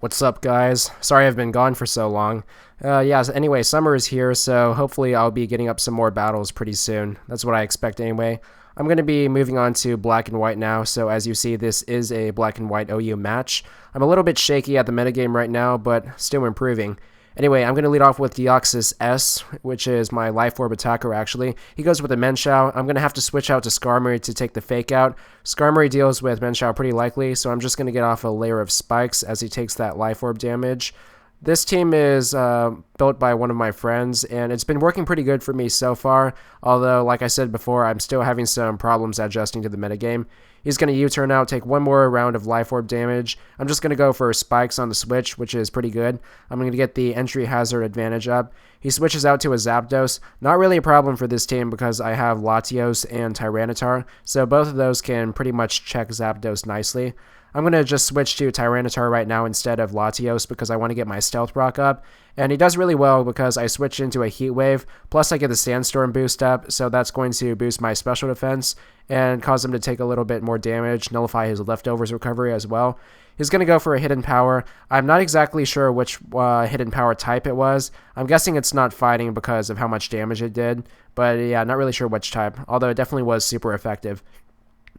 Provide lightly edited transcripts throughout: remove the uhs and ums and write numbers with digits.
What's up, guys? Sorry I've been gone for so long. Anyway, summer is here, so hopefully I'll be getting up some more battles pretty soon. That's what I expect anyway. I'm going to be moving on to black and white now, so as you see, this is a black and white OU match. I'm a little bit shaky at the metagame right now, but still improving. Anyway, I'm going to lead off with Deoxys S, which is my Life Orb attacker, actually. He goes with a Menshao. I'm going to have to switch out to Skarmory to take the fake out. Skarmory deals with Menshao pretty likely, so I'm just going to get off a layer of spikes as he takes that Life Orb damage. This team is built by one of my friends, and it's been working pretty good for me so far, although, like I said before, I'm still having some problems adjusting to the metagame. He's going to U-turn out, take one more round of Life Orb damage. I'm just going to go for spikes on the switch, which is pretty good. I'm going to get the entry hazard advantage up. He switches out to a Zapdos. Not really a problem for this team because I have Latios and Tyranitar, so both of those can pretty much check Zapdos nicely. I'm going to just switch to Tyranitar right now instead of Latios because I want to get my Stealth Rock up. And he does really well because I switch into a Heat Wave, plus I get the Sandstorm boost up, so that's going to boost my special defense and cause him to take a little bit more damage, nullify his leftovers recovery as well. He's going to go for a Hidden Power. I'm not exactly sure which Hidden Power type it was. I'm guessing it's not fighting because of how much damage it did, but yeah, not really sure which type, although it definitely was super effective.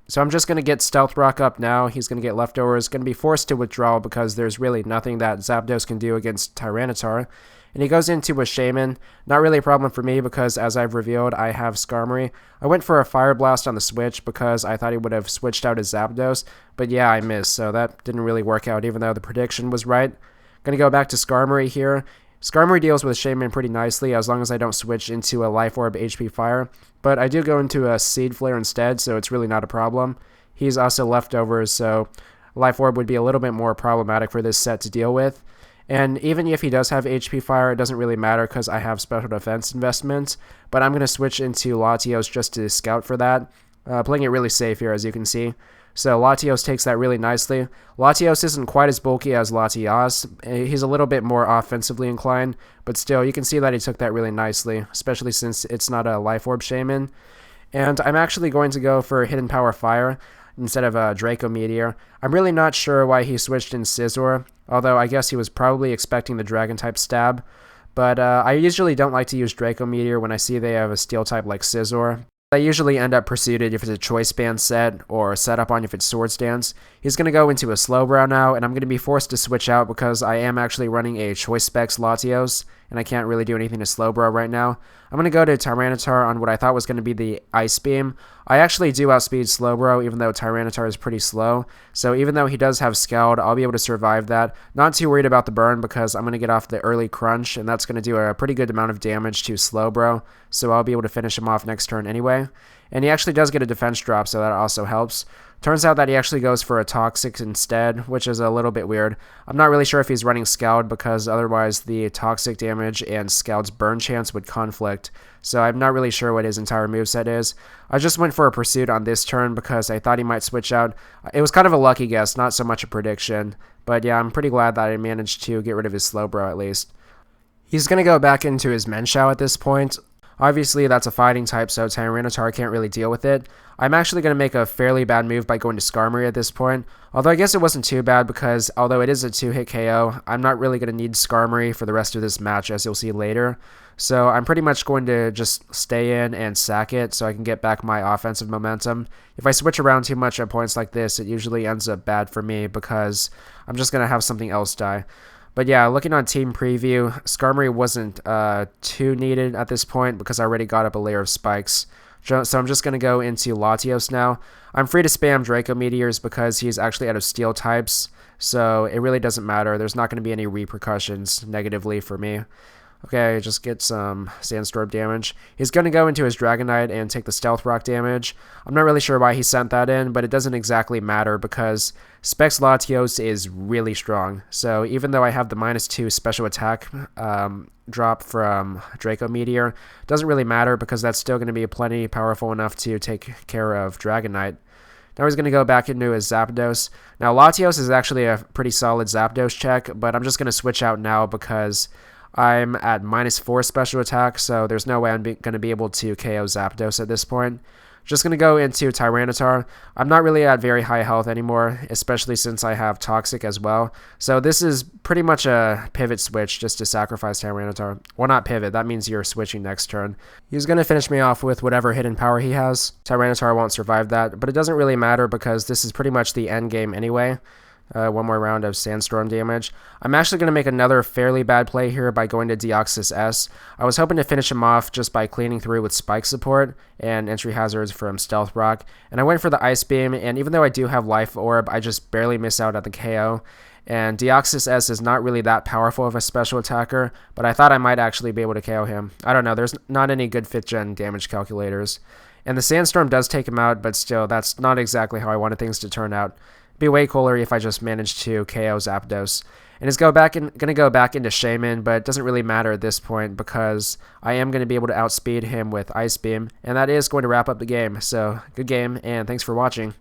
So I'm just going to get Stealth Rock up now. He's going to get leftovers. Going to be forced to withdraw because there's really nothing that Zapdos can do against Tyranitar. And he goes into a Shaman. Not really a problem for me because, as I've revealed, I have Skarmory. I went for a Fire Blast on the switch because I thought he would have switched out his Zapdos. But yeah, I missed, so that didn't really work out even though the prediction was right. Going to go back to Skarmory here. Skarmory deals with Shaman pretty nicely as long as I don't switch into a Life Orb HP Fire, but I do go into a Seed Flare instead, so it's really not a problem. He's also leftovers, so Life Orb would be a little bit more problematic for this set to deal with. And even if he does have HP Fire, it doesn't really matter because I have Special Defense investments, but I'm going to switch into Latios just to scout for that. Playing it really safe here, as you can see. So Latios takes that really nicely. Latios isn't quite as bulky as Latias. He's a little bit more offensively inclined, but still, you can see that he took that really nicely, especially since it's not a Life Orb Shaman. And I'm actually going to go for Hidden Power Fire instead of a Draco Meteor. I'm really not sure why he switched in Scizor, although I guess he was probably expecting the Dragon-type stab. But I usually don't like to use Draco Meteor when I see they have a Steel-type like Scizor. I usually end up pursued if it's a Choice Band set or set up on if it's Swords Dance. He's going to go into a Slowbro now, and I'm going to be forced to switch out because I am actually running a Choice Specs Latios, and I can't really do anything to Slowbro right now. I'm going to go to Tyranitar on what I thought was going to be the Ice Beam. I actually do outspeed Slowbro, even though Tyranitar is pretty slow. So even though he does have Scald, I'll be able to survive that. Not too worried about the burn because I'm going to get off the early Crunch, and that's going to do a pretty good amount of damage to Slowbro. So I'll be able to finish him off next turn anyway. And he actually does get a defense drop, so that also helps. Turns out that he actually goes for a Toxic instead, which is a little bit weird. I'm not really sure if he's running Scald because otherwise the Toxic damage and Scald's burn chance would conflict. So I'm not really sure what his entire moveset is. I just went for a Pursuit on this turn because I thought he might switch out. It was kind of a lucky guess, not so much a prediction. But yeah, I'm pretty glad that I managed to get rid of his Slowbro at least. He's going to go back into his Menshao at this point. Obviously, that's a fighting type, so Tyranitar can't really deal with it. I'm actually going to make a fairly bad move by going to Skarmory at this point. Although I guess it wasn't too bad because, although it is a 2-hit KO, I'm not really going to need Skarmory for the rest of this match, as you'll see later. So I'm pretty much going to just stay in and sack it so I can get back my offensive momentum. If I switch around too much at points like this, it usually ends up bad for me because I'm just going to have something else die. But yeah, looking on Team Preview, Skarmory wasn't too needed at this point because I already got up a layer of spikes. So I'm just going to go into Latios now. I'm free to spam Draco Meteors because he's actually out of Steel types, so it really doesn't matter. There's not going to be any repercussions negatively for me. Okay, just get some Sandstorm damage. He's going to go into his Dragonite and take the Stealth Rock damage. I'm not really sure why he sent that in, but it doesn't exactly matter because Specs Latios is really strong. So even though I have the -2 special attack drop from Draco Meteor, doesn't really matter because that's still going to be plenty powerful enough to take care of Dragonite. Now he's going to go back into his Zapdos. Now Latios is actually a pretty solid Zapdos check, but I'm just going to switch out now because I'm at -4 special attack, so there's no way I'm going to be able to KO Zapdos at this point. Just going to go into Tyranitar. I'm not really at very high health anymore, especially since I have Toxic as well. So this is pretty much a pivot switch just to sacrifice Tyranitar. Well, not pivot. That means you're switching next turn. He's going to finish me off with whatever hidden power he has. Tyranitar won't survive that, but it doesn't really matter because this is pretty much the end game anyway. One more round of Sandstorm damage. I'm actually going to make another fairly bad play here by going to Deoxys S. I was hoping to finish him off just by cleaning through with Spike support and entry hazards from Stealth Rock. And I went for the Ice Beam, and even though I do have Life Orb, I just barely miss out at the KO. And Deoxys S is not really that powerful of a special attacker, but I thought I might actually be able to KO him. I don't know, there's not any good 5th gen damage calculators. And the Sandstorm does take him out, but still, that's not exactly how I wanted things to turn out. Be way cooler if I just managed to KO Zapdos. And it's gonna go back into Shaman, but it doesn't really matter at this point because I am going to be able to outspeed him with Ice Beam, and that is going to wrap up the game. So, good game, and thanks for watching.